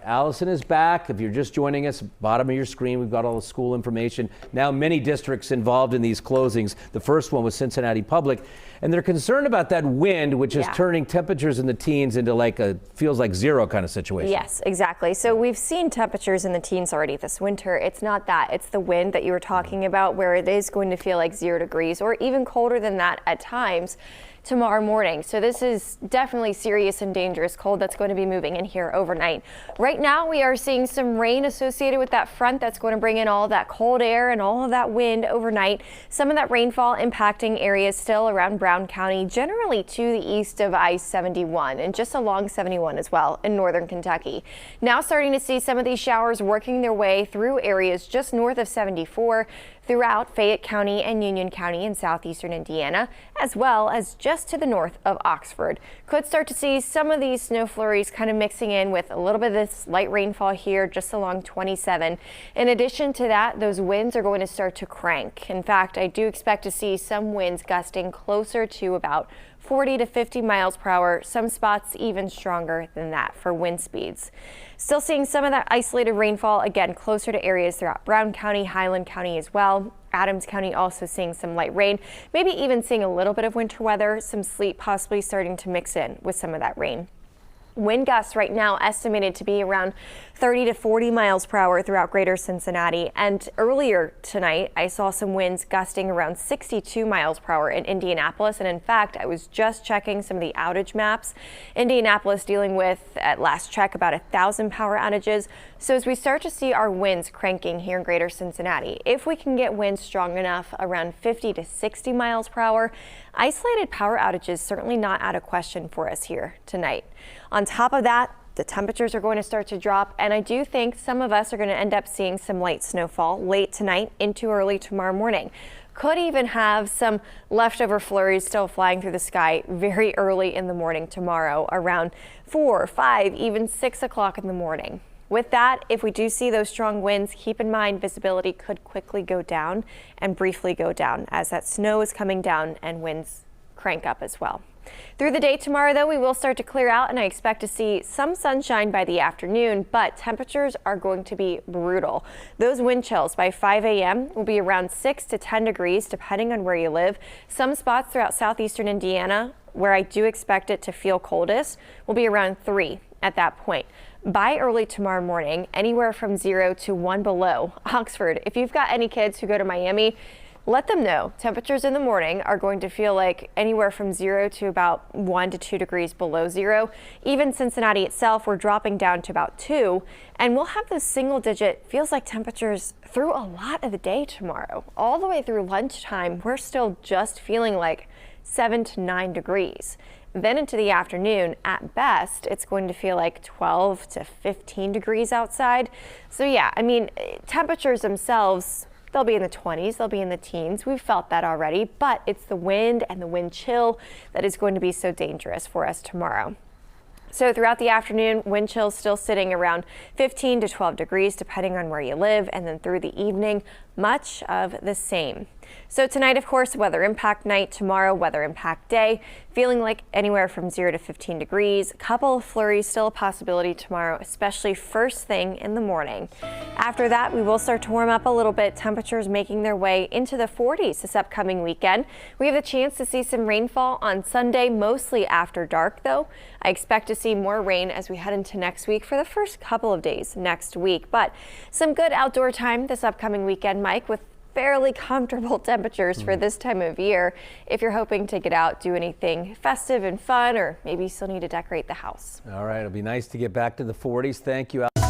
Allison is back. If you're just joining us, bottom of your screen, we've got all the school information. Now many districts involved in these closings. The first one was Cincinnati Public, and they're concerned about that wind, which is turning temperatures in the teens into like a feels like zero kind of situation. Yes, exactly. So we've seen temperatures in the teens already this winter. It's not that. It's the wind that you were talking about, where it is going to feel like 0 degrees or even colder than that at times tomorrow morning. So this is definitely serious and dangerous cold that's going to be moving in here overnight. Right now we are seeing some rain associated with that front that's going to bring in all that cold air and all of that wind overnight. Some of that rainfall impacting areas still around Brown County, generally to the east of I-71 and just along 71 as well in northern Kentucky. Now starting to see some of these showers working their way through areas just north of 74 throughout Fayette County and Union County in southeastern Indiana, as well as just to the north of Oxford. Could start to see some of these snow flurries kind of mixing in with a little bit of this light rainfall here just along 27. In addition to that, those winds are going to start to crank. In fact, I do expect to see some winds gusting closer to about 40 to 50 miles per hour, some spots even stronger than that for wind speeds. Still seeing some of that isolated rainfall again closer to areas throughout Brown County, Highland County as well. Adams County also seeing some light rain, maybe even seeing a little bit of winter weather, some sleet possibly starting to mix in with some of that rain. Wind gusts right now estimated to be around 30 to 40 miles per hour throughout greater Cincinnati. And earlier tonight, I saw some winds gusting around 62 miles per hour in Indianapolis. And in fact, I was just checking some of the outage maps. Indianapolis dealing with, at last check, about 1,000 power outages. So as we start to see our winds cranking here in greater Cincinnati, if we can get winds strong enough around 50 to 60 miles per hour, isolated power outages certainly not out of question for us here tonight. On top of that, the temperatures are going to start to drop, and I do think some of us are going to end up seeing some light snowfall late tonight into early tomorrow morning. Could even have some leftover flurries still flying through the sky very early in the morning tomorrow, around 4, 5, even 6 o'clock in the morning. With that, if we do see those strong winds, keep in mind visibility could quickly go down and briefly go down as that snow is coming down and winds crank up as well. Through the day tomorrow, though, we will start to clear out, and I expect to see some sunshine by the afternoon, but temperatures are going to be brutal. Those wind chills by 5 a.m. will be around 6 to 10 degrees, depending on where you live. Some spots throughout southeastern Indiana, where I do expect it to feel coldest, will be around 3 at that point. By early tomorrow morning, anywhere from 0 to 1 below. Oxford, if you've got any kids who go to Miami, let them know temperatures in the morning are going to feel like anywhere from 0 to about 1 to 2 degrees below 0. Even Cincinnati itself, we're dropping down to about 2, and we'll have those single digit feels like temperatures through a lot of the day tomorrow. All the way through lunchtime, we're still just feeling like 7 to 9 degrees. Then into the afternoon, at best, it's going to feel like 12 to 15 degrees outside. So yeah, I mean, temperatures themselves, they'll be in the 20s, they'll be in the teens. We've felt that already, but it's the wind and the wind chill that is going to be so dangerous for us tomorrow. So throughout the afternoon, wind chills still sitting around 15 to 12 degrees, depending on where you live, and then through the evening, much of the same. So tonight, of course, weather impact night. Tomorrow, weather impact day. Feeling like anywhere from 0 to 15 degrees. A couple of flurries still a possibility tomorrow, especially first thing in the morning. After that, we will start to warm up a little bit. Temperatures making their way into the 40s this upcoming weekend. We have the chance to see some rainfall on Sunday, mostly after dark, though. I expect to see more rain as we head into next week for the first couple of days next week. But some good outdoor time this upcoming weekend, Mike, with fairly comfortable temperatures for this time of year. If you're hoping to get out, do anything festive and fun, or maybe you still need to decorate the house. All right, it'll be nice to get back to the 40s. Thank you, Al.